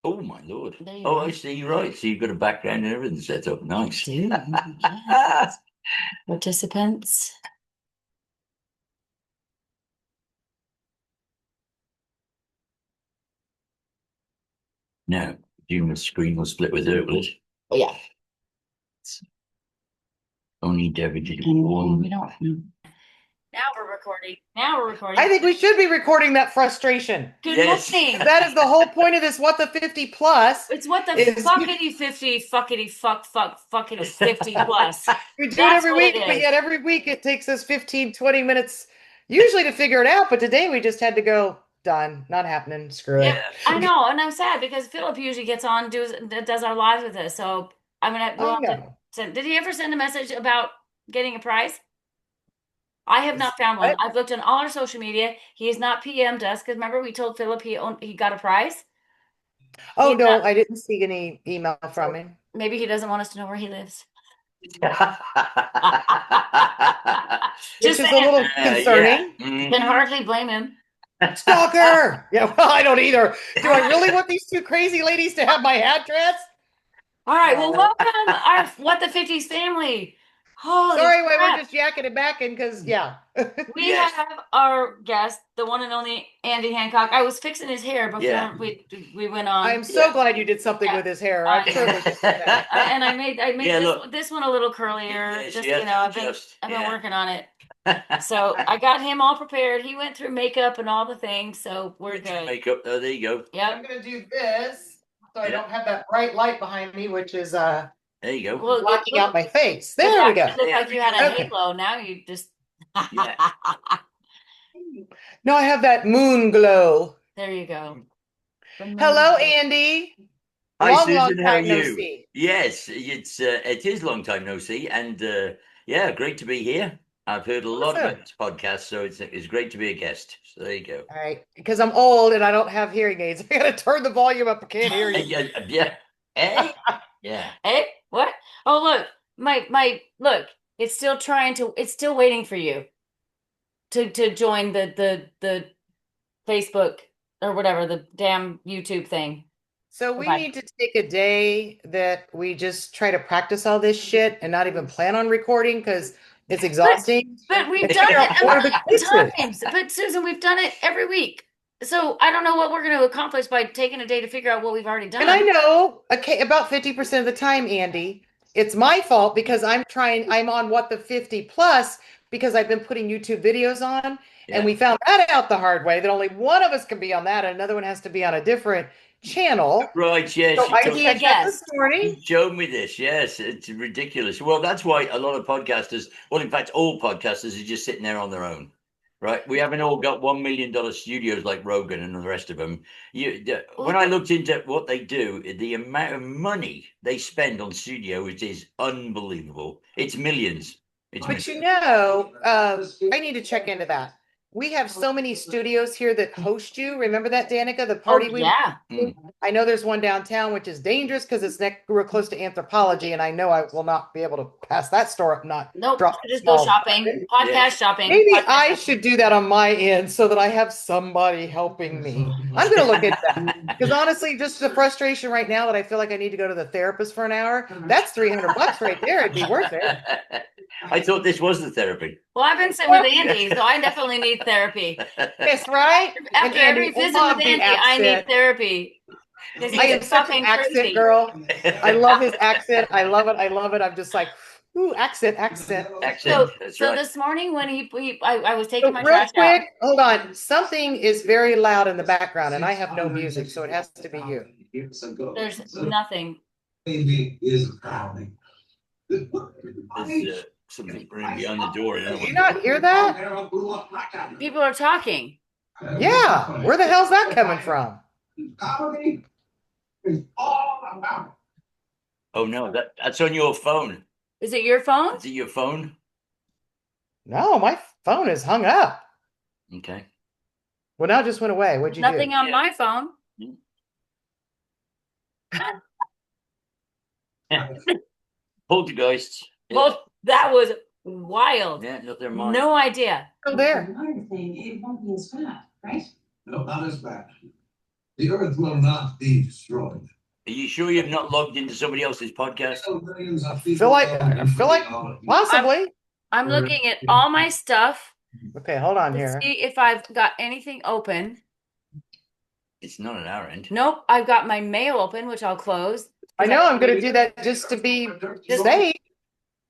Oh my Lord. There you Oh, go. I see. Right. So you've got a background and everything set up. Nice. Do yes. Participants. Now, the screen will split with her, will it? Oh yeah. Only David did And one. we don't. Now we're recording. Now we're I recording. think we should be recording that frustration. Good Yes. morning. That is the whole point of this What the 50 Plus It's what the is fuckity 50 fuckity fuckity 50 plus. we do it That's every what it week, but is. yet every week it takes us 15, 20 minutes usually to figure it out. But today we just had to go, done, not happening, screw Yep, it. I know, and I'm sad because Philip usually gets on does our lives with us. So I'm gonna we'll I have to know. send. Did he ever send a message about getting a prize? I have not found one. What? I've looked on all our social media. He has not PM'd us because remember we told Philip he got a prize. He Oh has not. no, I didn't see any email from So him. maybe he doesn't want us to know where he lives. Which Just is a saying. little Yeah. concerning. Can hardly blame him. Stalker! Yeah, well, I don't either. Do I really want these two crazy ladies to have my address? All right. Well, No. welcome our What the 50s family. Holy Sorry, why we're crap. just yakking it back in because yeah. We Yes. have our guest, the one and only Andy Hancock. I was fixing his hair Yeah. before we went on. I'm Yeah. so glad you did something Yeah. with his hair. I'm certainly just that. And I made Yeah, look. this one a little curlier. Yes, Just you have to adjust. I've been Yeah. working on it. So I got him all prepared. He went through makeup and all the things, so we're good. Makeup. Oh, there you go. I'm Yep. gonna do this so I Yeah. don't have that bright light behind me, which is There you go. Well, blocking out my face. but There we that go. looked There like we you had go. a Okay. halo. Now you just Yeah. Now I have that moon glow. there you go. The Hello, moon. Andy. Hi, Long Susan. How are time no you? see. Yes, it is long time no see, and yeah, great to be here. I've heard a lot about Awesome. this podcast, so it's great to be a guest. So there you go. All right, because I'm old and I don't have hearing aids. I gotta turn the volume up. I can't hear you. Yeah, yeah. Hey, yeah. Hey, what? Oh, look, my look. It's still waiting for you to join the Facebook or whatever the damn YouTube thing. So we Okay. need to take a day that we just try to practice all this shit and not even plan on recording because it's But exhausting but we've and done figure it out a what are the million quizzes. times. But Susan, we've done it every week. So I don't know what we're going to accomplish by taking a day to figure out what we've already And I done. know, okay, about 50% of the time, Andy, it's my fault because I'm on What the 50 Plus because I've been putting YouTube videos on, and Yeah. we found that out the hard way that only one of us can be on that, and another one has to be on a different channel. Right, yes. So She I To told, be a checked that this guest. morning. you showed me this. Yes, it's ridiculous. Well, that's why a lot of podcasters, well, in fact, all podcasters are just sitting there on their own. Right, we haven't all got $1 million studios like Rogan and the rest of them. When Well, I looked into what they do, the amount of money they spend on studios is unbelievable. It's millions. It's But millions. I need to check into that. We have so many studios here that host you. Remember that, Danica, the oh party we went yeah. to? I know there's one downtown, which is dangerous because it's next real close to anthropology, and I know I will not be able to pass that store up, not Nope. drop a Just go small shopping. weapon. Podcast Yes. shopping. Maybe Podcast I shopping. should do that on my end so that I have somebody helping me. I'm going to look into that. Because honestly, just the frustration right now that I feel like I need to go to the therapist for an hour, that's $300 right there. It'd be worth it. I thought this was the therapy. Well, I've been sitting with Andy, so I definitely need therapy. Yes, right? And After Andy, every I visit with love the Andy, I need accent. therapy because I he's am such an fucking accent crazy. girl. I love his accent. I love it. I love it. I'm just like, ooh, accent, accent. Accent. So, That's so right. this morning when I was taking So my real trash out. quick, hold on. Something is very loud in the background, and I have no music, so it has to be you. There's nothing. There's something running behind the door. I don't know Do you what. not hear that? People are talking. Yeah. Where the hell's that coming from? Oh no, that's on your phone. Is it your phone? Is it your phone? No, my phone is hung up. Okay. Well, now it just went away. What'd you do? Nothing on Yeah. my phone. Poltergeists. Yeah. Well, that was wild. Yeah, not their mind. No idea. Still there. Another thing, it won't be as bad, right? No, not as bad. The earth will not be destroyed. Are you sure you've not logged into somebody else's podcast? I feel like possibly. I'm looking at all my stuff Okay, hold on to here. see if I've got anything open. It's not at our end. Nope, I've got my mail open, which I'll close. I know I'm going to do that just to be safe.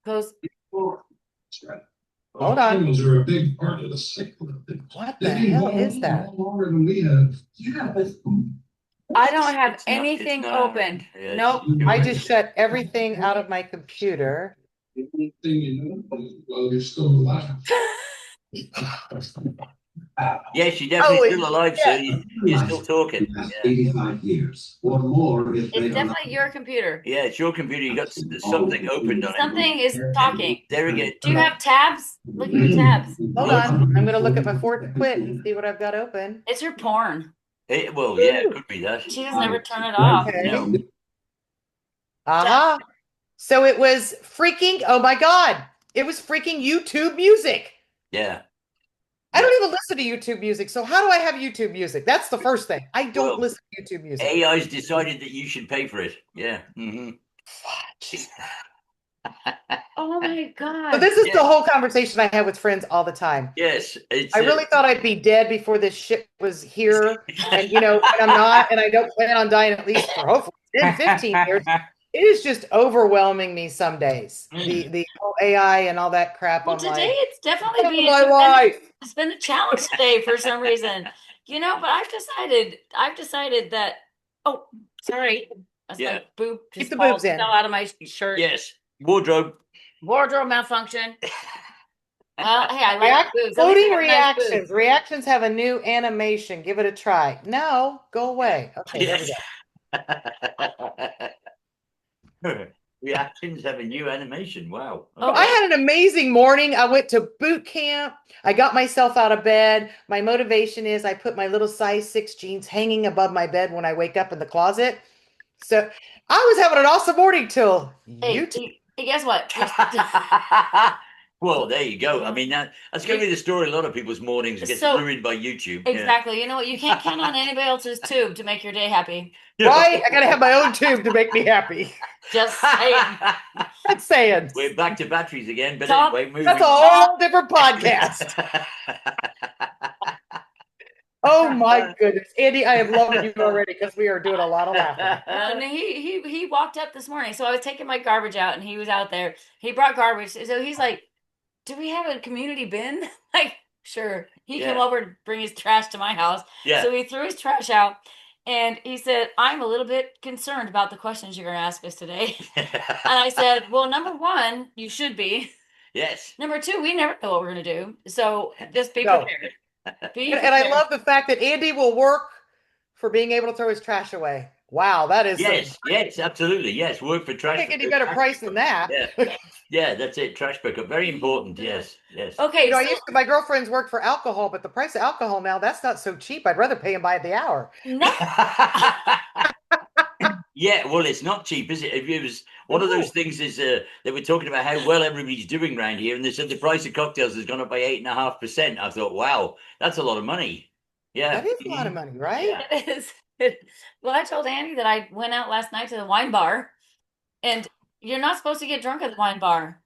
Close. Hold on. Animals are a big part of the cycle of things. What the hell is that? Longer than we have. Yeah. I don't have It's not- anything it's not our open. end. Yeah, Nope. I just shut everything out of my computer. The only thing you know is, well, you're still alive. Yes, you're definitely Oh, still alive, sir. You're still talking. Last Yeah. 85 years or more if they It's are definitely your computer. Yeah, it's your computer. You got something opened on it. Something is talking. There we go. Do you have tabs? Look at your tabs. Hold on. I'm going to look at my Fort Quit and see what I've got open. It's your porn. Well, yeah, it could be that. She doesn't ever turn it off. Okay. No. Aha. So it was freaking, oh my God. It was freaking YouTube music. Yeah. I don't even listen to YouTube music. So how do I have YouTube music? That's the first thing. I don't Well, listen to YouTube music. AI's decided that you should pay for it. Yeah. Mm-hmm. Oh my God. But this is Yeah. the whole conversation I have with friends all the time. Yes. It's, I really thought I'd be dead before this shit was here. And, and I'm not. And I don't plan on dying at least for hopefully 10, 15 years. It is just overwhelming me some days. The whole AI and all that crap. Well, I'm today like, it's definitely being my life. it's been a challenge today for some reason. But I've decided that sorry. That's Yeah. my boob Keep just the boobs in. fell out of my shirt. Yes. Wardrobe. Wardrobe malfunction. Well, hey, I like boobs. At least I Floating got nice reactions. boobs. Reactions have a new animation. Give it a try. No, go away. Okay, there we go. Reactions have a new animation. Wow. Oh, I had an amazing morning. I went to boot camp. I got myself out of bed. My motivation is I put my little size 6 jeans hanging above my bed when I wake up in the closet. So I was having an awesome morning till YouTube. Hey, guess what? Well, there you go. I mean, that's going to be the story. A lot of people's mornings get ruined by YouTube. Exactly. You know what? You can't count on anybody else's tube to make your day happy. Yeah. Right? I got to have my own tube to make me happy. Just saying. That's saying. We're back to batteries again, but Top- anyway, moving That's a on. whole different podcast. Oh my goodness. Andy, I am loving you already because we are doing a lot of laughing. And he walked up this morning. So I was taking my garbage out and he was out there. He brought garbage. So he's like, do we have a community bin? Like, sure. He came over to bring his trash to my house. Yeah. So he threw his trash out and he said, I'm a little bit concerned about the questions you're going to ask us today. And I said, well, number one, you should be. Yes. Number two, we never know what we're going to do. So just be No. prepared. And I love the fact that Andy will work for being able to throw his trash away. Wow, that is Yes, absolutely. Yes, work for trash. Can't get any better price than that. Yeah, that's it. Trash pickup, very important. Yes. Okay. My girlfriend's worked for alcohol, but the price of alcohol now, that's not so cheap. I'd rather pay him by the hour. No. Yeah, well, it's not cheap, is it? It was one of those things. Is they were talking about how well everybody's doing around here, and they said the price of cocktails has gone up by 8.5%. I thought, wow, that's a lot of money. Yeah, that is a lot of money, right? Yeah. It is. Well, I told Andy that I went out last night to the wine bar, and you're not supposed to get drunk at the wine bar.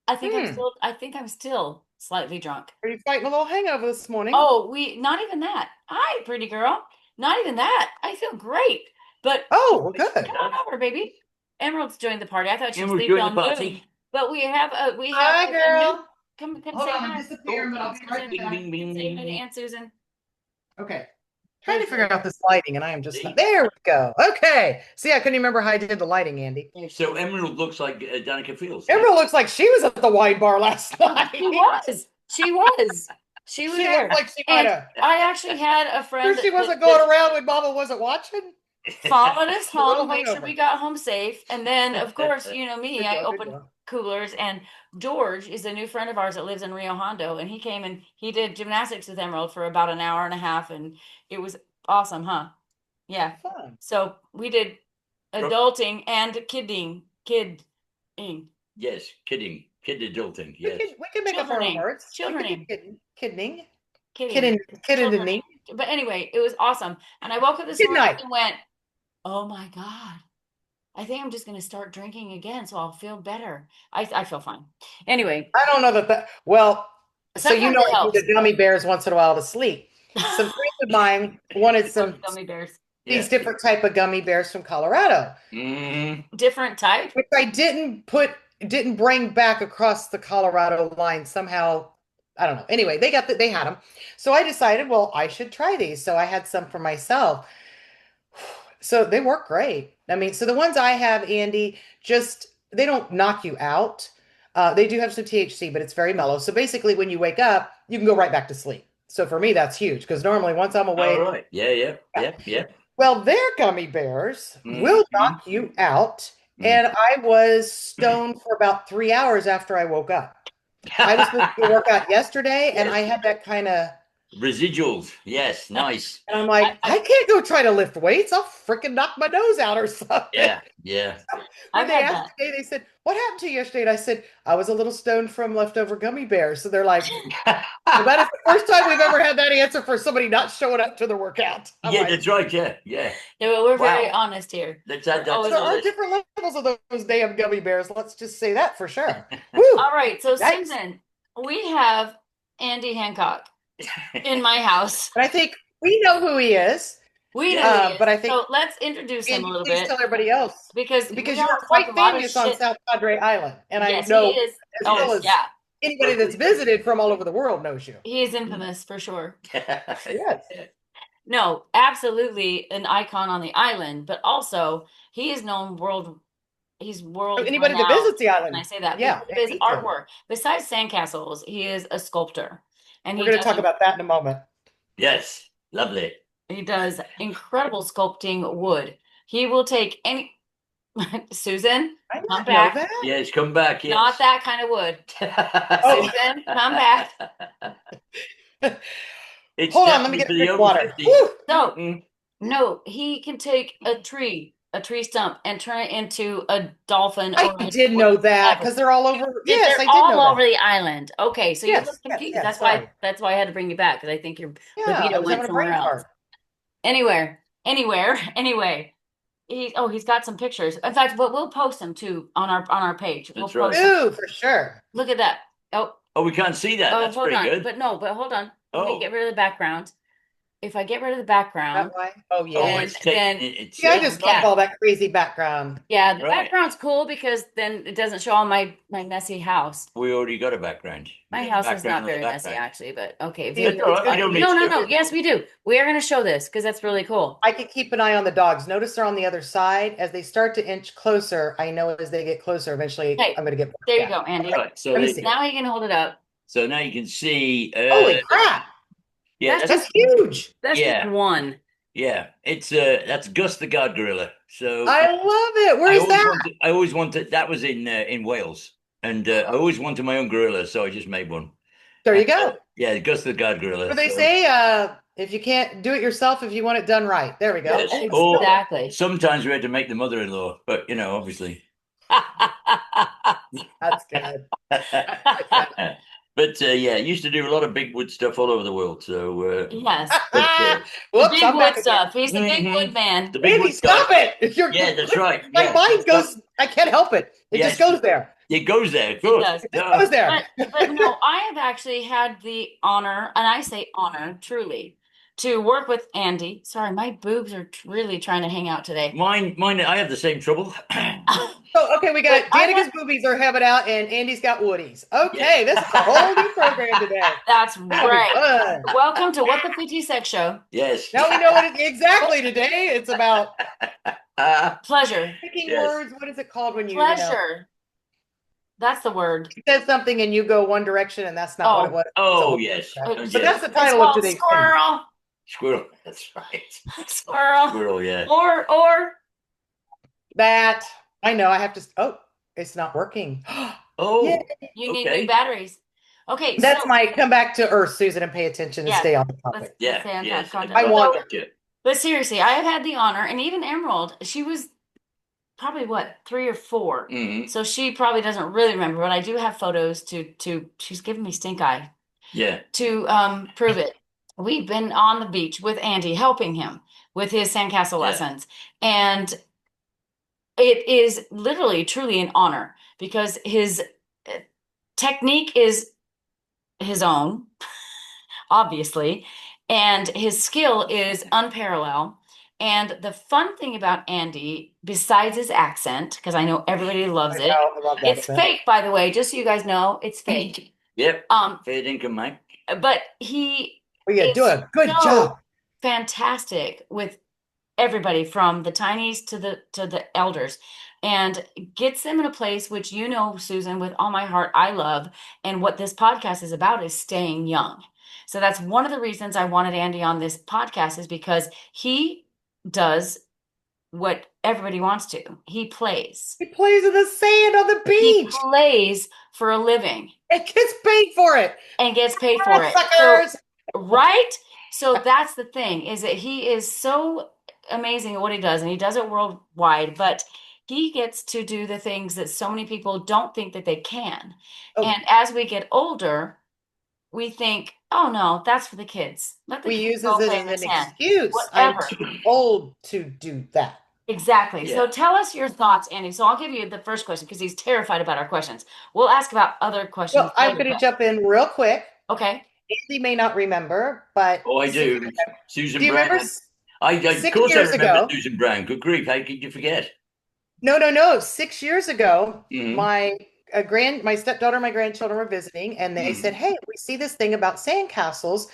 I think I'm still slightly drunk. Are you fighting a little hangover this morning? Oh, not even that. Hi, pretty girl. Not even that. I feel great. But well, good. Come on over, baby. Emerald's joined the party. I thought she was Emerald sleeping joined on the Moon. party. But we have Hi, girl. Come Hold say on, hi. I'm disappearing, but I'll be right Bing, back. bing, bing, Say hi to bing. Aunt Susan. Okay. Trying to figure out this lighting, and I am just there we go. Okay. See, I couldn't remember how I did the lighting, Andy. So Emerald looks like Danica Fields. Emerald looks like she was at the wine bar last night. She was. She was there. Looked like she And might have. I actually had a friend She wasn't going around when Mama wasn't watching. followed us A little home, make sure hungover. we got home safe. And then, of course, you know me, Good I job, good opened job. coolers. And George is a new friend of ours that lives in Rio Hondo. And he came and he did gymnastics with Emerald for about an hour and a half. And it was awesome, huh? Yeah. Fun. So we did adulting and kidding. Yes, kidding. Kid adulting. Yes. We can make up our own words. Childrening. Kidding. Kidding. Kidding. but anyway, it was awesome. And I woke up this Good morning night. and went, "Oh my God. I think I'm just going to start drinking again so I'll feel better." I feel fine. Anyway, I don't know that. Well, so you sometimes know, it I do helps. the gummy bears once in a while to sleep. Some friends of mine wanted some Gummy bears. these Yeah. different type of gummy bears from Colorado, Different type. which I didn't bring back across the Colorado line somehow. I don't know. Anyway, they had them. So I decided, well, I should try these. So I had some for myself. So they work great. I mean, so the ones I have, Andy, just they don't knock you out. They do have some THC, but it's very mellow. So basically, when you wake up, you can go right back to sleep. So for me, that's huge because normally once I'm All awake, right. Yeah. well, their gummy bears will Mhm. knock you out. Mm. And I was stoned for about 3 hours after I woke up. I was supposed to go work out yesterday, and Yes. I had that kind of, Residuals. Yes. Nice. and I'm like, I can't go try to lift weights. I'll freaking knock my nose out or something. Yeah. When I've they had asked that. today, they said, "What happened to you yesterday?" And I said, "I was a little stoned from leftover gummy bears." So they're like, well, that is the first time we've ever had that answer for somebody not showing up to the workout. I'm Yeah, like, that's right. Yeah. Yeah, well, we're very Wow. honest here. Let's add that Oh, to there the are list. different levels of those damn gummy bears. Let's just say that for sure. Woo! All right, so Yikes. Susan, we have Andy Hancock in my house. But I think we know who he is. We Yeah. know he is. But I think, So let's introduce him Andy, a little please bit tell everybody else because because we you're all quite talk a lot of famous on shit. South Padre Island, and Yes, I know he is. as well Oh, as yeah, anybody that's visited from all over the world knows you. he is infamous for sure. Yes. No, absolutely an icon on the island, but also he is known world. He's world Anybody that renowned. visits the island. When I say that, Yeah, because of his me too. artwork. Besides sandcastles, he is a sculptor, and We're he going to does talk about that in a moment. Yes. Lovely. he does incredible sculpting wood. He will take any Susan, I did come not know back. that. Yes, come back. Yes. Not that kind of wood. Oh. Susan, come back. It's Hold on, let me definitely get for a the drink of over water. 50s. Woo! So, Mm. no, he can take a tree stump, and turn it into a dolphin. I Or a did know that whatever. because they're all over. Yes, They're I did all know over that. the island. Okay, so you Yes, look yes, confused. yes, That's sorry. why I had to bring you back because I think your Yeah, I libido was went having a somewhere brain else. fart. Anywhere. Anyway, he's got some pictures. In fact, but we'll post them too on our page. We'll That's right. post them. Ooh, for sure. Look at that. Oh, Oh, we can't see that. That's hold pretty on. good. But hold on. Let me Oh. get rid of the background. If I get rid of the That background, way. Oh Oh, yeah. it's taking then it's See, I just yeah. love all that crazy background. yeah, the Right. background's cool because then it doesn't show all my messy house. we already got a background. My We got a house is background not on the very messy, background. actually, but okay. See, That's all right. We don't need No. to. Yes, we do. We are going to show this because that's really cool. I can keep an eye on the dogs. Notice they're on the other side. As they start to inch closer, I know as they get closer, eventually Hey, I'm going to get. There you go, Andy. All right. So Let me there see. you go. Now you can hold it up. So now you can see. Holy crap! Yeah, That's huge. That's Yeah. just one. yeah. It's that's Gus the guard gorilla. So I love it. Where I is always that? wanted. I always wanted. That was in Wales, and I always wanted my own gorilla, so I just made one. There you go. Yeah, Gus the guard gorilla. What do they so- say? If you can't do it yourself, if you want it done right. There we go. Yes. Exactly. Sometimes we had to make the mother-in-law, but obviously. That's good. But yeah, used to do a lot of big wood stuff all over the world. So Yes. but, Whoops, Big I'm wood back again. stuff. He's the big Mhm. wood man. the big Andy, wood guy, stop it! Yeah, that's right. My Yeah, mind that's goes. I can't help it. It Yes. just goes there. It goes there. Of course. does. It just goes there. But no, I have actually had the honor, and I say honor truly, to work with Andy. Sorry, my boobs are really trying to hang out today. Mine. I have the same trouble. So okay, we got But I Danica's boobies are having out, and Andy's got Woody's. Okay, this is a whole new program today. That's That'll be right. fun. Welcome to What the 50 Sex Show. Yes. Now we know what exactly today. It's about Pleasure. picking Yes. words. What is it called when you know, Pleasure. That's the word. he says something and you go one direction, and that's not what it was. Oh So- yes. But But Yes. that's the It's title of called today's thing. squirrel. Squirrel. That's right. Squirrel. Squirrel. Yeah. Or That I know. I have to. Oh, it's not working. Oh. Yeah. you need Okay. new batteries. Okay, That's so my come back to earth, Susan, and pay attention and Yes. stay on the let's topic. Yeah. stay on Yes. content. I want- Gotcha. But seriously, I have had the honor, and even Emerald, she was probably what, 3 or 4. Mhm. So she probably doesn't really remember, but I do have photos to she's giving me stink eye Yeah. to prove it. we've been on the beach with Andy, helping him with his sandcastle Yeah. lessons. And it is literally, truly an honor because his technique is his own, obviously, and his skill is unparalleled. And the fun thing about Andy, besides his accent, because I know everybody loves it, I love that it's accent. fake, by the way, just so you guys know, it's fake. Yep. Um, Fair income, mate. but he Well, you is do a good so job. fantastic with everybody from the tinies to the elders, and gets them in a place which, you know, Susan, with all my heart I love. And what this podcast is about is staying young. So that's one of the reasons I wanted Andy on this podcast, is because he does what everybody wants to. He plays. He plays in the sand on the He beach plays for a living and gets paid for it. and gets paid for it. So, Suckers. right? So that's the thing, is that he is so amazing at what he does, and he does it worldwide, but he gets to do the things that so many people don't think that they can. Oh. And as we get older, we think, oh no, that's for the kids. Let the We kids use go this play as in the an sand. excuse. I'm Whatever. too old to do that. Exactly. So Yeah. tell us your thoughts, Andy. So I'll give you the first question because he's terrified about our questions. We'll ask about other questions Well, I'm later, going to but- jump in real quick. Okay. Andy may not remember, but Oh, I do. Susan Do you Brown. remember? Of 6 course, I years remember ago? Susan Brown. Good grief! How could you forget? No. 6 years ago, Mhm. my stepdaughter and my grandchildren were visiting, and they Mhm. said, "Hey, we see this thing about sandcastles.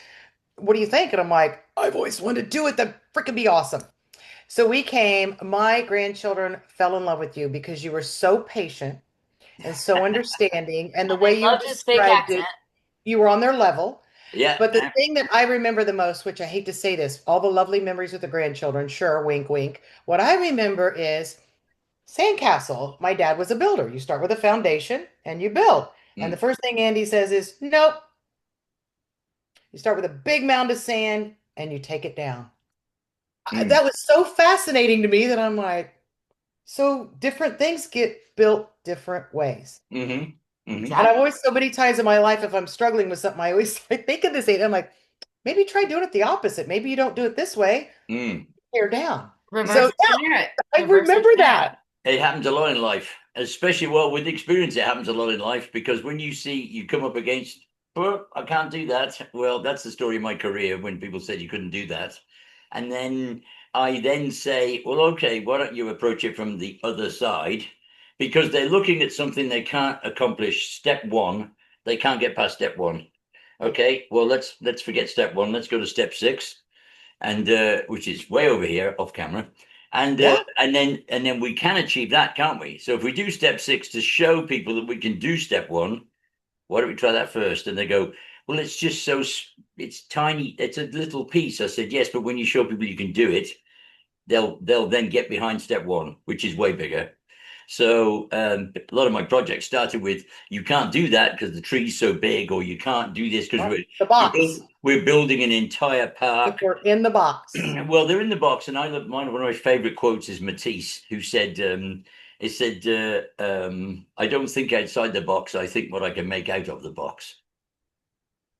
What do you think?" And I'm like, "I've always wanted to do it. That'd freaking be awesome." So we came. My grandchildren fell in love with you because you were so patient and so understanding, and the And way they you loved his fake described it, accent. you were on their level. Yeah. But the thing that I remember the most, which I hate to say this, all the lovely memories with the grandchildren, sure, wink, wink. What I remember is Sandcastle. My dad was a builder. You start with a foundation and you build. And the first thing Andy says is, nope. You start with a big mound of sand and you take it down. That was so fascinating to me that I'm like, so different things get built different ways. Mm-hmm. Mm-hmm. And I've always, so many times in my life, if I'm struggling with something, I always think of this. I'm like, maybe try doing it the opposite. Maybe you don't do it this way. Tear down. Reverse So engineer it. I Reverse remember engineer it. that. It happens a lot in life, especially with experience. It happens a lot in life because when you come up against, well, I can't do that. Well, that's the story of my career when people said you couldn't do that. And then I then say, well, okay, why don't you approach it from the other side? Because they're looking at something they can't accomplish. Step one, they can't get past step one. Okay, well, let's forget step one. Let's go to step 6, and which is way over here off camera. And Yeah. and then we can achieve that, can't we? So if we do step 6 to show people that we can do step 1, why don't we try that first? And they go, well, it's just it's tiny, it's a little piece. I said, yes, but when you show people you can do it, they'll then get behind step 1, which is way bigger. So a lot of my projects started with, you can't do that because the tree's so big, or you can't do this because The box. we're building an entire park. We're in the box. Well, they're in the box, and one of my favorite quotes is Matisse, who said, I don't think outside the box, I think what I can make out of the box.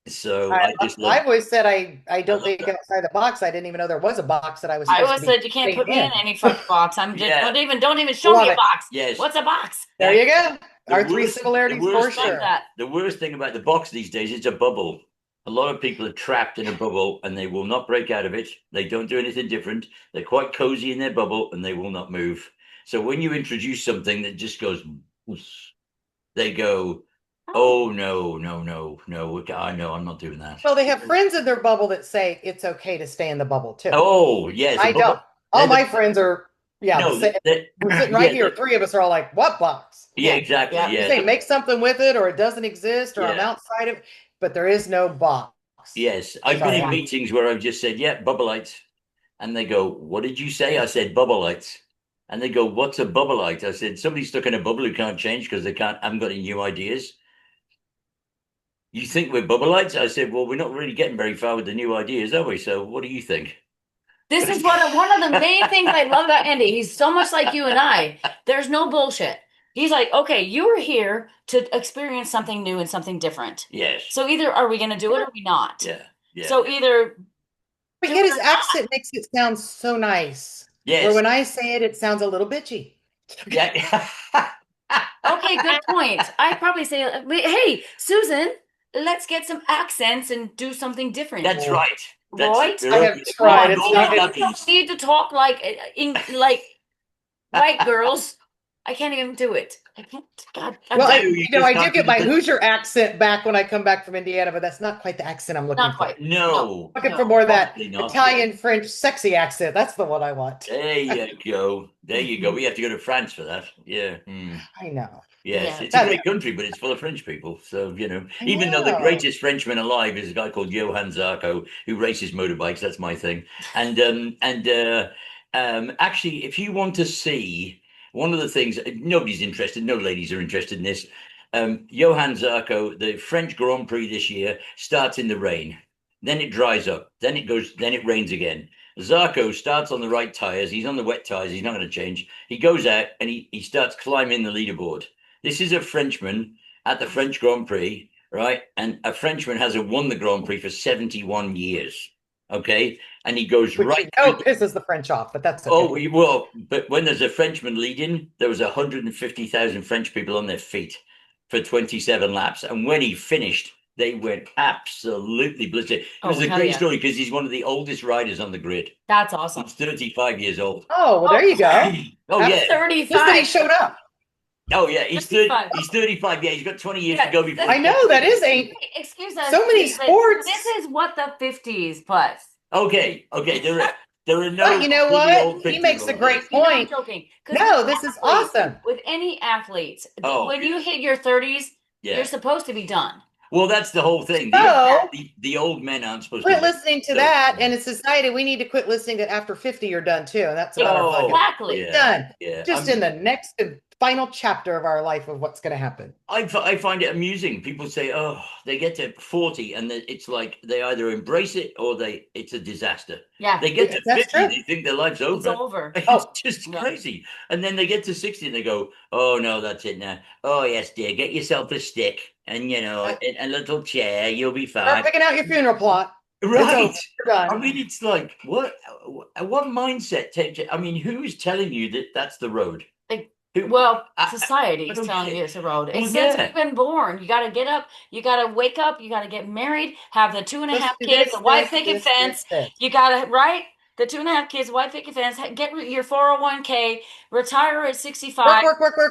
So I just love I've always said I don't love think that. outside the box. I didn't even know there was a box that I was I supposed always to be said you can't put me staying in any fucking box. I'm just Yeah. don't even show Love me a it. box. Yes. What's a box? There you go. The Our three worst- similarities the for worst Love sure. that. The worst thing about the box these days, it's a bubble. A lot of people are trapped in a bubble and they will not break out of it. They don't do anything different. They're quite cozy in their bubble and they will not move. So when you introduce something that just goes, whoosh, they go, oh no, I know I'm not doing that. Well, they have friends in their bubble that say it's okay to stay in the bubble too. Oh yes, I a bubble- don't. All they're my the- friends are, yeah, no, we're sitting right yeah, here. 3 of us are all like, what box? Yeah, exactly. Yeah. You Yeah. say make something with it, or it doesn't exist, or I'm Yeah. outside of it, but there is no box. Yes, I've Sorry. been in meetings where I've just said, yeah, bubble lights. And they go, what did you say? I said, bubble lights. And they go, what's a bubble light? I said, somebody stuck in a bubble who can't change because haven't got any new ideas. You think we're bubble lights? I said, well, we're not really getting very far with the new ideas, are we? So what do you think? This is one of the main things I love about Andy. He's so much like you and I. There's no bullshit. He's like, okay, you are here to experience something new and something different. Yes. So either are we going to do it or are we not? Yeah. Yeah. So either But do yet it his or not. accent makes it sound so nice. Where Yes. when I say it, it sounds a little bitchy. Yeah. Okay, good point. I probably say, hey, Susan, let's get some accents and do something different. That's right. That's Right? they're I all- have they're tried. all It's not. lucky. You don't need to talk like white girls. I can't even do it. I can't. God, Well, No, you just I do can't get do my the- Hoosier accent back when I come back from Indiana, but that's not quite the accent I'm looking not for. quite. No. Looking No. for more of that Probably not. Italian, French, sexy accent. That's the one I want. There you go. There you go. We have to go to France for that. Yeah. I know. Yes, Yeah. it's a great country, but it's full of French people. So, I even though the know. greatest Frenchman alive is a guy called Johann Zarco, who races motorbikes, that's my thing. And actually, if you want to see one of the things, nobody's interested, no ladies are interested in this. Johann Zarco, the French Grand Prix this year starts in the rain, then it dries up, then it rains again. Zarco starts on the right tires. He's on the wet tires. He's not going to change. He goes out and he starts climbing the leaderboard. This is a Frenchman at the French Grand Prix, right? And a Frenchman hasn't won the Grand Prix for 71 years. Okay. And he goes Which right pisses the French off, but that's okay. Oh, well, but when there's a Frenchman leading, there was 150,000 French people on their feet for 27 laps. And when he finished, they went absolutely blistered. It was a great story because he's one of the oldest riders on the grid. That's awesome. He's 35 years old. Oh, well, there you go. Oh, yeah. 35. Just that he showed up. Oh, yeah. He's 35. He's 35. Yeah, he's got 20 years to go before. I know that is ain't. Excuse us. So many but sports. This is what the 50s plus. Okay. There are no. But you know really what? old He makes a 50-year-olds. great You know, I'm point. joking. 'Cause No, with this is athletes- awesome. With any athletes, Oh. when you hit your 30s, Yeah. you're supposed to be done. Well, that's the whole thing. So- The old men aren't supposed Quit to listening to So- that. And in society, we need to quit listening that after 50, you're done too. And that's about our podcast. Exactly. Yeah. Done. Yeah. Just in the next and final chapter of our life of what's going to happen. I find it amusing. People say, "Oh, they get to 40, and it's like they either embrace it or it's a disaster." Yeah. They get to That's 50, true. they think their life's It's over. over. It's Oh. just Yeah. crazy. And then they get to 60 and they go, "Oh no, that's it now. Oh yes, dear, get yourself a stick and a little chair. You'll be Start fine." picking out your funeral plot. Right. You're done. I mean, it's like what mindset takes it? I mean, who is telling you that that's the road? Well, I society don't is telling get- you it's a road. Well, Since yeah. you've been born, you got to get up, you got to wake up, you got to get married, have the 2.5 Let's do kids, this, a white this, picket this, fence. this. You got to, right? The 2.5 kids, white picket fence, get your 401k, retire at 65.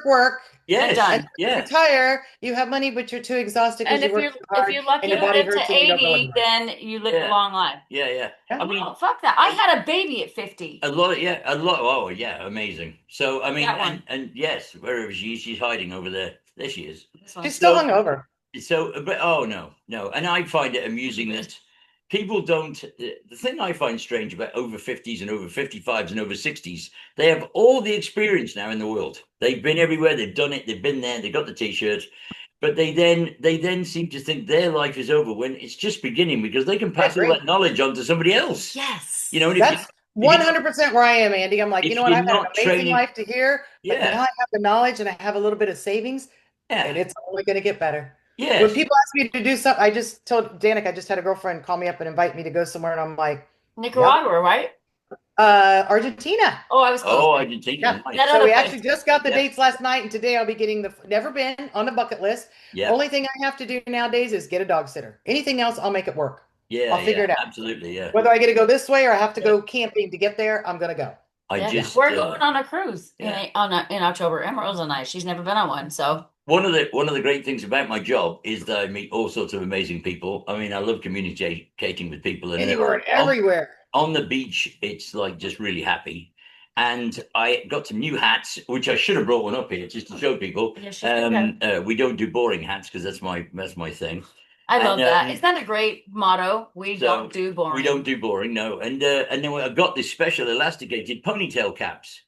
Work. Yes. done. Yeah. Retire. You have money, but you're too exhausted And because if you you're work too hard. if you're lucky and your to body live to hurts and you don't know 80, anywhere. then you live Yeah. a long life. Yeah. I mean, Oh, fuck that. I had a baby at 50. a lot. Oh, yeah, amazing. So I mean, That one. and yes, wherever she's hiding over there. There she is. This one. She's still So- hungover. So, but oh no, and I find it amusing that people don't. The thing I find strange about over 50s and over 55s and over 60s, they have all the experience now in the world. They've been everywhere. They've done it. They've been there. They've got the t-shirts. But they then seem to think their life is over when it's just beginning because they can pass all agree. that knowledge on to somebody else. Yes. And if That's 100% where I am, Andy. I'm like, if you know what? you're I've had an not amazing training- life to here, but Yeah. now I have the knowledge and I have a little bit of savings, and yeah, it's only going to get better. yes. When people ask me to do something, I just told Danik, I just had a girlfriend call me up and invite me to go somewhere, and I'm like, Nicaragua, right? Argentina. Oh, I was close. Oh, Argentina. Yeah. Nice. That So other we place. actually just got the Yeah. dates last night, and today I'll be getting never been on the bucket list. Yeah, Only thing I have to do nowadays is get a dog sitter. Anything else, I'll make it work. yeah, I'll figure it out. Absolutely, yeah. Whether I get to go this way or I have to go camping to get there, I'm gonna go. We're going on a cruise yeah. in October. Emerald's and I. She's never been on one, so One of the great things about my job is that I meet all sorts of amazing people. I mean, I love communicating with people, and Anywhere and on- everywhere. on the beach, it's like just really happy. And I got some new hats, which I should have brought one up here just to show people. yeah, she's good. We don't do boring hats because that's my thing. I love and, that. Isn't that a great motto? We so don't do boring. We don't do boring, no. And then I got this special elasticated ponytail caps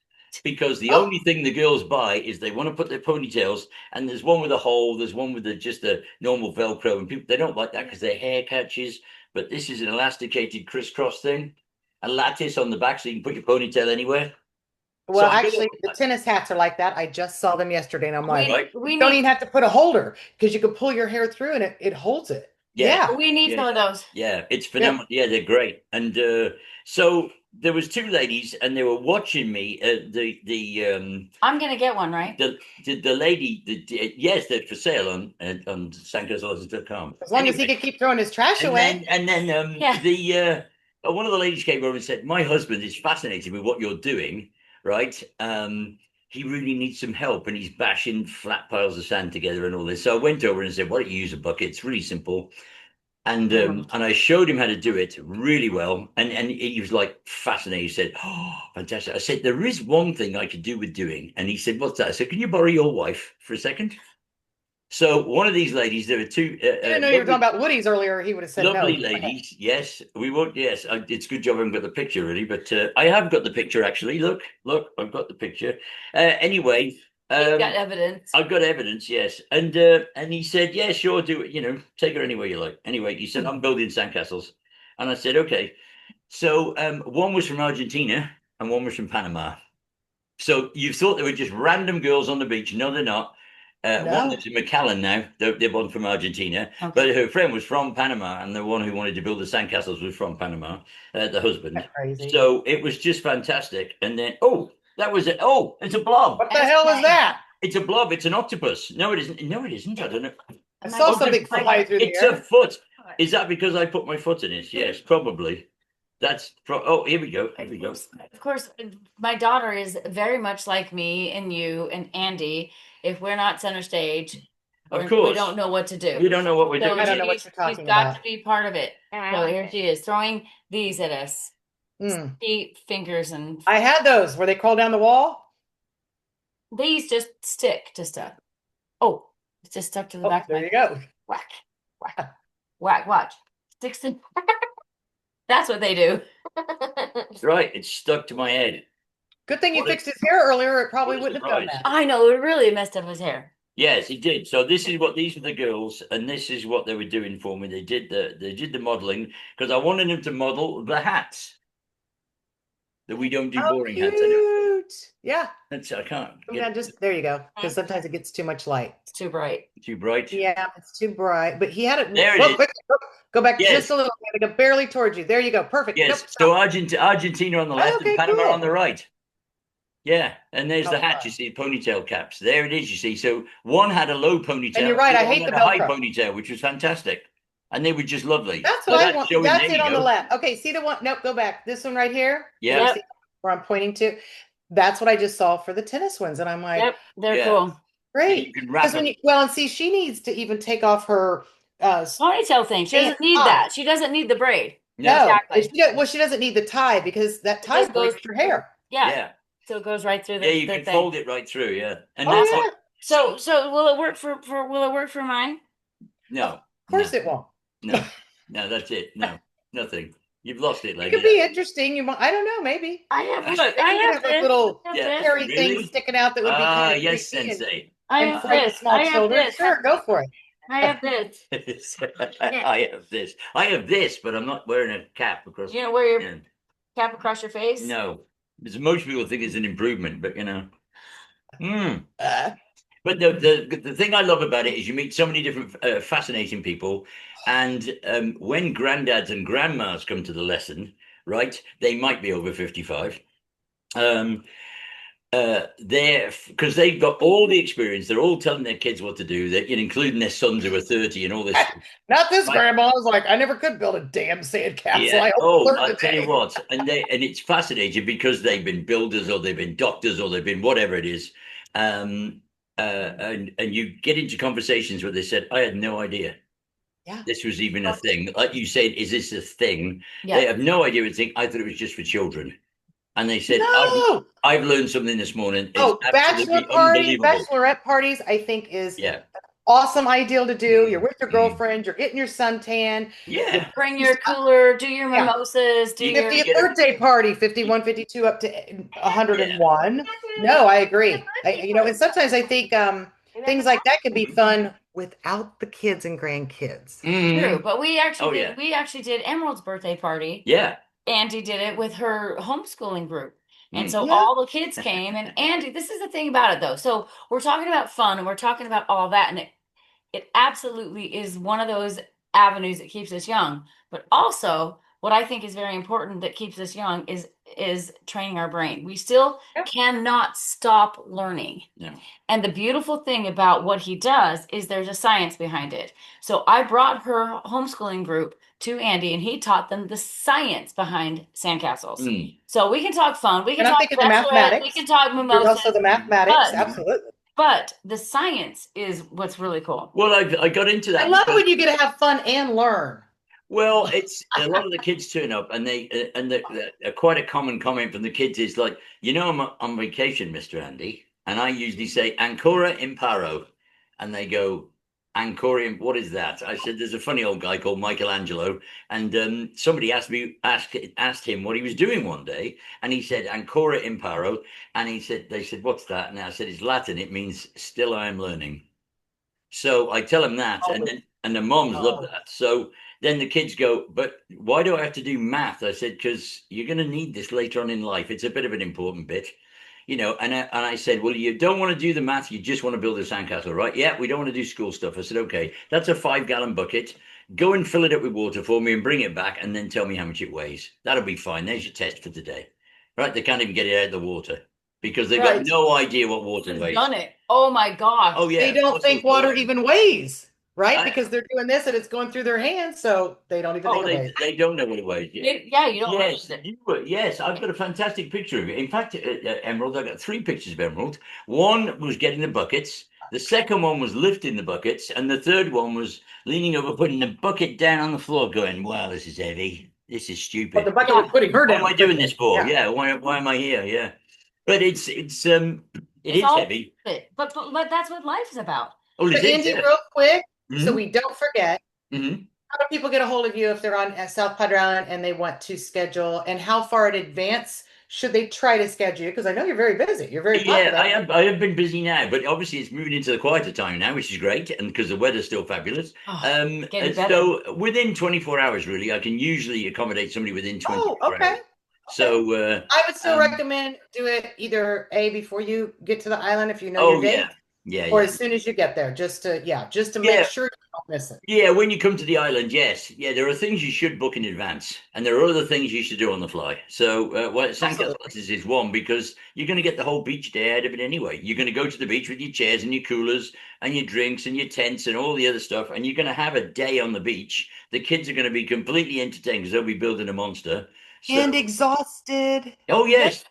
because the only thing the girls buy is they want to put their ponytails, and there's one with a hole, there's one with just a normal Velcro, and people they don't like that because their hair catches. But this is an elasticated crisscross thing, a lattice on the back, so you can put your ponytail anywhere. Well, I'm gonna- actually, the tennis hats are like that. I just saw them yesterday, and I'm like, Right. We you don't need even have to put a holder because you can pull your hair through and it holds it. Yeah. We need some of those. Yeah, it's phenomenal. Yeah, they're great. And so there was two ladies, and they were watching me. I'm gonna get one, right? The lady, yes, they're for sale on sandcastles.com. As long as he Anyway, could keep throwing his trash away. Yeah. the one of the ladies came over and said, "My husband is fascinated with what you're doing, right? He really needs some help, and he's bashing flat piles of sand together and all this." So I went over and said, "Why don't you use a bucket? It's really simple." And I showed him how to do it really well, and he was like fascinated. He said, "Oh, fantastic!" I said, "There is one thing I could do with doing," and he said, "What's that?" I said, "Can you borrow your wife for a second?" So one of these ladies, there were two. I didn't know you were talking about Woody's earlier. He would have said no. Lovely ladies, yes. We won't. Yes, it's a good job I haven't got the picture really, but I have got the picture actually. Look, I've got the picture. Anyway, You've got evidence. I've got evidence, yes. And he said, "Yeah, sure, do it. You know, take her anywhere you like." Anyway, he said, "I'm building sandcastles," and I said, "Okay." So one was from Argentina and one was from Panama. So you thought they were just random girls on the beach. No, they're not. One No. lives in McAllen now. They're one from Argentina, Okay. but her friend was from Panama, and the one who wanted to build the sandcastles was from Panama. The husband. That's crazy. So it was just fantastic. And then, that was it. Oh, it's a blob. What the hell is that? It's a blob. It's an octopus. No, it isn't. No, it isn't. I don't know. I saw something fly through the It's air. a foot. Is that because I put my foot in it? Yes, probably. Oh, here we go. Here we go. Of course, my daughter is very much like me and you and Andy. If we're not center stage, Of we course. don't know what to do. We don't know what we're So doing. I don't know what she's you're talking she's got about. to be part of it. So here she is throwing these at us. Mm. Feet, fingers, and I had those where they crawl down the wall. these just stick to stuff. Oh, it's just stuck to the Oh, back of there my you go. whack, whack, whack. Watch, sticks to. That's what they do. Right, it's stuck to my head. Good thing you What a- fixed his hair earlier. It probably what a wouldn't have done surprise. that. I know it really messed up his hair. Yes, it did. So these are the girls, and this is what they were doing for me. They did the modeling because I wanted them to model the hats. That we don't do Oh, boring hats. I don't, cute. Yeah. I can't Yeah, get just there you go. Because sometimes it gets too much light. It's too bright. too bright. Yeah, it's too bright. But he had it. There it Whoa, is. quick, go back Yes. just a little. Gotta go barely towards you. There you go. Perfect. Yes. Nope, So stop. Argentina on the left okay, and Panama cool. on the right. Yeah, and there's the Oh, hat. wow. You see, ponytail caps. There it is. You see, so one had a low ponytail. And you're right, the I other hate one the had a high Velcro. ponytail, which was fantastic, and they were just lovely. That's So what I want. showing- That's there it you on the go. left. Okay, see the one? Nope, go back. This one right here. Yeah. You Yep. see where I'm pointing to. That's what I just saw for the tennis ones, and I'm like, Yep, they're Yeah. cool. And great. you can wrap Because when it. you and see, she needs to even take off her. Ponytail thing. She doesn't need tie. that. She doesn't need the braid. No. Exactly. She doesn't need the tie because that tie just goes breaks her hair. Yeah. Yeah. So it goes right through the, Yeah, you the can thing. fold it right through. Yeah, and Oh, that's yeah. what. So will it work for will it work for mine? No, Of course it won't. no, that's it. No, nothing. You've lost it, It lady. could be interesting. You might. I don't know. Maybe. I have Maybe look, you I could have have a this. little I have Yeah. this. hairy Really? thing sticking out that would be kind of Yes, creepy Sensei. I and have frighten this. small I have children. this. Sure, go for it. I have this. I have this. I have this, but I'm not wearing a cap because. You know, wear your Yeah. cap across your face. No, because most people think it's an improvement, but you know. Mm. Uh, But the thing I love about it is you meet so many different fascinating people, and when granddads and grandmas come to the lesson, right? They might be over 55. They're because they've got all the experience. They're all telling their kids what to do. That including their sons who are 30 and all this. not this Right. grandma. I was like, I never could build a damn sandcastle. Yeah. I hope Oh, to learn I'll tell you today. what, and it's fascinating because they've been builders or they've been doctors or they've been whatever it is. And you get into conversations where they said, I had no idea. Yeah. This was even a thing. Like you said, is this a thing? Yeah. They have no idea it's a thing. I thought it was just for children. And they said, No. I've learned something this morning. It's Oh, absolutely bachelor parties, unbelievable. bachelorette parties, I think is Yeah. awesome ideal to do. You're with your Mm. girlfriend, you're getting your suntan. Yeah. Bring your cooler, do your Yeah. mimosas, do You your 50th get it. birthday party, 51, 52, up to 101. No, I agree. And sometimes I think things like that can be fun without the kids and grandkids. Mhm. True, but we actually Oh, did, yeah. we actually did Emerald's birthday party. Yeah. Andy did it with her homeschooling group. And Mm. so Yeah. all the kids came, and Andy, this is the thing about it though. So we're talking about fun and we're talking about all that, and it absolutely is one of those avenues that keeps us young. But also, what I think is very important that keeps us young is training our brain. We still Yep. cannot stop learning. Yeah. And the beautiful thing about what he does is there's a science behind it. So I brought her homeschooling group to Andy, and he taught them the science behind sandcastles. Mm. So we can talk fun, we can And I'm talk thinking the bachelorette, we mathematics. can talk There's mimosas, also the mathematics. But- Absolutely. but the science is what's really cool. Well, I got into that. I love because- when you get to have fun and learn. Well, it's a lot of the kids turn up, and quite a common comment from the kids is like, I'm on vacation, Mr. Andy, and I usually say Ancora Imparo, and they go, Ancora, what is that? I said, there's a funny old guy called Michelangelo, and somebody asked him what he was doing one day, and he said Ancora Imparo, and they said, what's that? And I said, it's Latin. It means still I am learning. So I tell them that, and the moms love that. So then the kids go, but why do I have to do math? I said, because you're going to need this later on in life. It's a bit of an important bit, And I said, well, you don't want to do the math. You just want to build a sandcastle, right? Yeah, we don't want to do school stuff. I said, okay, that's a 5-gallon bucket. Go and fill it up with water for me and bring it back, and then tell me how much it weighs. That'll be fine. There's your test for today, right? They can't even get it out of the water because they've got no idea what water weighs. Done it. Oh my gosh. Oh yeah. They don't think water even weighs, right? Because they're doing this and it's going through their hands, so they don't even think it weighs. They don't know what it weighs. Yeah, you don't. Yes, I've got a fantastic picture of it. In fact, Emerald, I got 3 pictures of Emerald. One was getting the buckets. The second one was lifting the buckets, and the third one was leaning over, putting the bucket down on the floor, going, "Wow, this is heavy. This is stupid. But the bucket was putting her down. What am I doing this for? Yeah. Why am I here? Yeah." But it is heavy. But that's what life is about. Oh, But Andy, real quick, so Mhm. we don't forget, Mhm. how do people get a hold of you if they're on South Padre Island and they want to schedule? And how far in advance should they try to schedule you? Because I know you're very busy. You're very popular. Yeah, I have been busy now, but obviously it's moving into the quieter time now, which is great, and because the weather's still fabulous. Getting better. So within 24 hours, really, I can usually accommodate somebody within 24 okay. hours. So I would still recommend do it either before you get to the island if you know your date, or as soon as you get there, just to make sure you don't miss it. Yeah, when you come to the island, yes, there are things you should book in advance, and there are other things you should do on the fly. So, Sandcastles is one, because you're going to get the whole beach day out of it anyway. You're going to go to the beach with your chairs and your coolers and your drinks and your tents and all the other stuff, and you're going to have a day on the beach. The kids are going to be completely entertained because they'll be building a monster. And exhausted. Oh yes.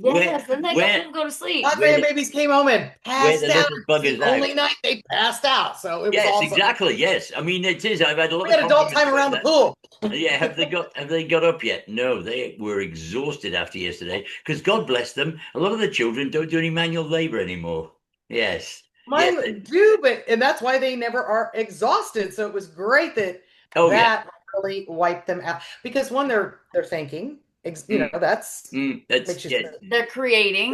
And they go to sleep. My grandbabies came home and passed out. The only night they passed out, so it was awesome. Exactly. Yes, I mean it is. I've had a lot. We had adult time around the pool. Yeah, have they got up yet? No, they were exhausted after yesterday because God bless them. A lot of the children don't do any manual labor anymore. Yes, mine do, and that's why they never are exhausted. So it was great that really wiped them out, because one, they're thinking, that's they're creating,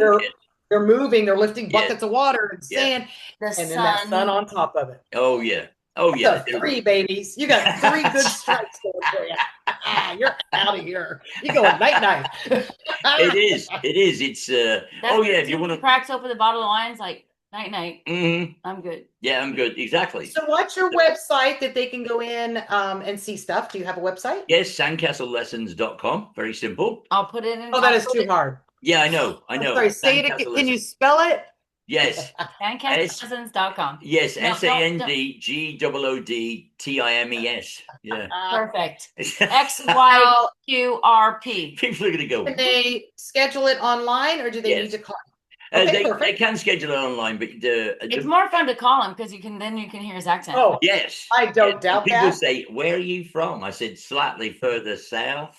they're moving, they're lifting buckets of water and sand, and then that sun on top of it. Oh yeah. 3 babies. You got 3 good strikes going for you. You're out of here. You going night. It is. It's if you want to cracks open the bottle of wine, it's like night. Mm-hmm. I'm good. Yeah, I'm good. Exactly. So what's your website that they can go in and see stuff? Do you have a website? Yes, sandcastlelessons.com. Very simple. I'll put it in. Oh, that is too hard. Yeah, I know. Sorry, say it again. Can you spell it? Yes. Sandcastlelessons.com. Yes, SANDGOODTIMES. Yeah. Perfect. XYQRP. People are going to go. Can they schedule it online, or do they need to call? They can schedule it online, but it's more fun to call him because you can hear his accent. Oh yes, I don't doubt people that. People say, "Where are you from?" I said, "Slightly further south."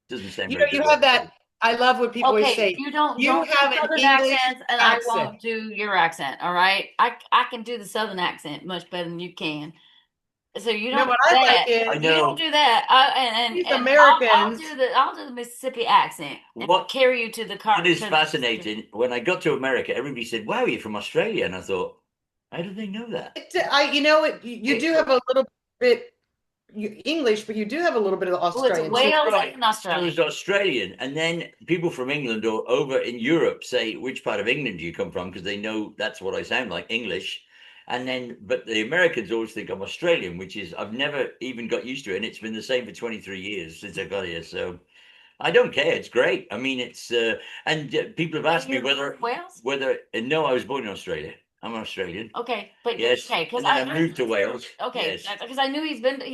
Doesn't sound. You have that. I love what people always say. You have an Southern accent, and I won't do your accent. All right, I can do the Southern accent much better than you can. So you don't. What I like is you don't do that. And Americans. I'll do the Mississippi accent. And carry you to the car. What is fascinating? When I got to America, everybody said, "Wow, you're from Australia," and I thought, "How do they know that?" You do have a little bit English, but you do have a little bit of Australian. Well, it's Wales and Australia. I was Australian, and then people from England or over in Europe say, "Which part of England do you come from?" Because they know that's what I sound like, English. And then, but the Americans always think I'm Australian, which is, I've never even got used to it. And it's been the same for 23 years since I got here. So I don't care. It's great. I mean, it's, and people have asked me You're from Wales? No, I was born in Australia. I'm Australian. Okay, but Yes. okay, because And then I moved to Wales. Okay, Yes. because I knew he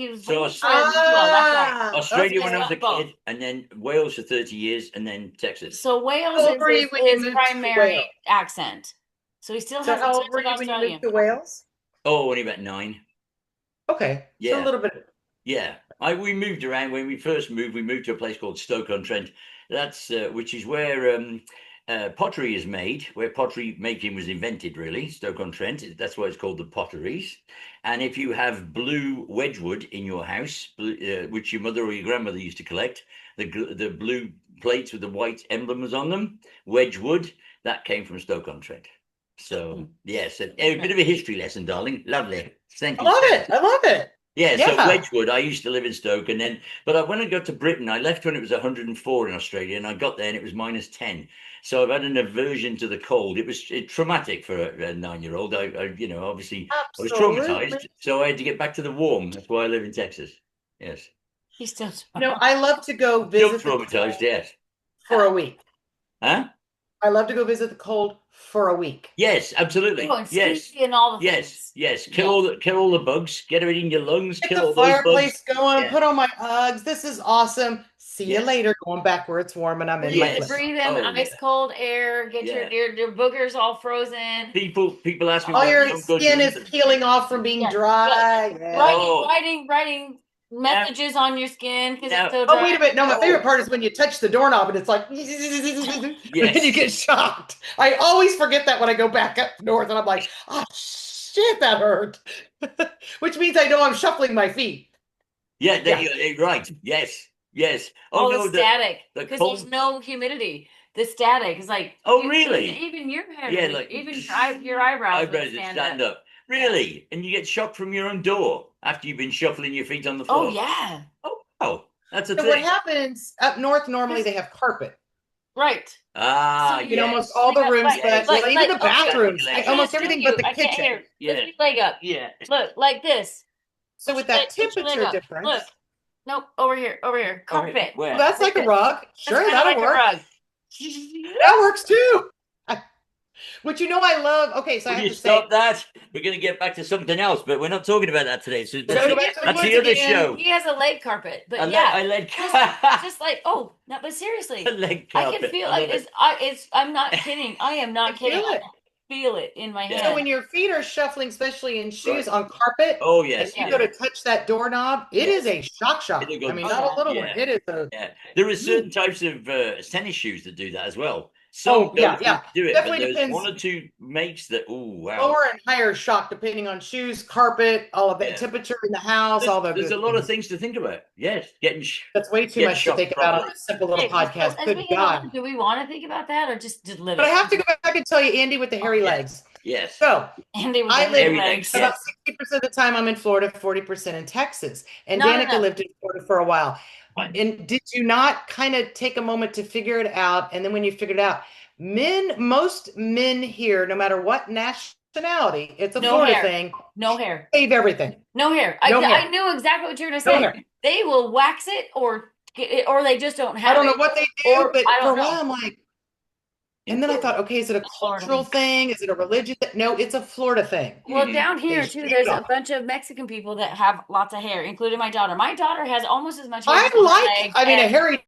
was So born in Australia as well. That's right. Australia when I was a that's both. kid, and then Wales for 30 years, and then Texas. So Wales How old is were you when you his moved to primary Wales? accent. So he still So has a how touch old were of you when you Australian. moved to Wales? Oh, only about 9. Okay. So Yeah. a little bit. Yeah, we moved around. When we first moved, we moved to a place called Stoke-on-Trent. That's which is where pottery is made, where pottery making was invented. Really, Stoke-on-Trent. That's why it's called the Potteries. And if you have blue Wedgwood in your house, which your mother or your grandmother used to collect, the blue plates with the white emblems on them, Wedgwood, that came from Stoke-on-Trent. So yes, a bit of a history lesson, darling. Lovely. Thank I you. love it. I love it. Yeah, so Yeah. Wedgwood, I used to live in Stoke, and then, when I got to Britain, I left when it was 104 in Australia, and I got there and it was -10. So I've had an aversion to the cold. It was traumatic for a 9-year-old. Obviously, I was traumatized, Absolutely. so I had to get back to the warm. That's why I live in Texas. Yes. He's still I love to go Still visit the traumatized, cold yes. for a week. Huh? I love to go visit the cold for a week. Yes, absolutely. Oh, and Yes. ski and all the Yes, things. yes. Kill all the bugs. Get it in your lungs. Get Kill the all those bugs. fireplace going, Yeah. put on my Uggs. This is awesome. See you Yeah. later, going back where it's warm and I'm in my Yes. flip. Breathe in Oh, ice yeah. cold air. Get Yeah. your boogers all frozen. People ask me All why I your don't go to skin is England. peeling off from being Yeah. dry. Yeah. Oh. Writing messages on your skin because Now- it's so Oh, dry. wait a minute. No, my Oh. favorite part is when you touch the doorknob and it's like, Yes. and you get shocked. I always forget that when I go back up north and I'm like, oh, shit, that hurt. Which means I know I'm shuffling my feet. Yeah, Yeah. right. Yes, yes. Oh, no, the static the because cold. there's no humidity. The static is like Oh, really? Even your hair, Yeah, like even your eyebrows would eyebrows that stand up. Really? And you get shocked from your own door after you've been shuffling your feet on the floor. Oh yeah. Oh, that's a So thing. what happens up north, normally they have carpet Right. Ah, So in yes. almost all the rooms, Yes. but even the okay, bathrooms, I can't almost do everything you. but the I can't kitchen. hear. Yeah. Lift your leg up. Yeah. Look, like this. So with that Put your leg temperature up. difference, Look. Nope, over here. Carpet. Where? well, that's like a rug. Sure, That's kinda that'll like a work. rug. That works too. Which I love. Okay, so I Will have you to stop say, that? We're going to get back to something else, but we're not talking about that today. So we're gonna go back to the that's woods the other again. show. He has a leg carpet, but I led just like but seriously, a leg I carpet. can feel I like love I'm not kidding. I am not kidding. feel it. I feel it in my Yeah. So hand. when your feet are shuffling, especially in shoes Right. on carpet, Oh, yes. and you go to touch that doorknob, it is a shock. It'll go I mean, Oh, not yeah. a little Yeah. one. It is a. Yeah, there are certain types of tennis shoes that do that as well. Oh, yeah, don't yeah. do it, Definitely but there's depends. 1 or 2 makes that. Oh, wow. Lower and higher shock depending on shoes, carpet, all of that Yeah. temperature in the house, all the There's good a lot of things. things to think about. Yes, getting That's way too get much to shocked think about on properly. a simple little Okay, podcast. as Good we get God. older, do we want to think about that or just live But I it? have to go back and tell you, Andy, with the hairy yeah. legs. Yes. So Andy with I the live hairy Hairy legs. legs, about 60% of the time I'm in Florida, 40% in Texas. And No. Danica lived in Florida for a while. Fine. And did you not kind of take a moment to figure it out? And then when you figured it out, most men here, no matter what nationality, it's a No Florida hair. thing, No hair. save everything. No hair. No hair. I knew exactly what you were gonna No say. hair. They will wax it or they just don't have I don't know it. what they do, Or but I for a don't while know. I'm like, and then I thought, okay, is it a Florida. cultural thing? Is it a religious thing? No, it's a Florida thing. Well, Mhm. down here They too, shave there's it a off. bunch of Mexican people that have lots of hair, including my daughter. My daughter has almost as much hair I on her like, legs I mean, a as- hairy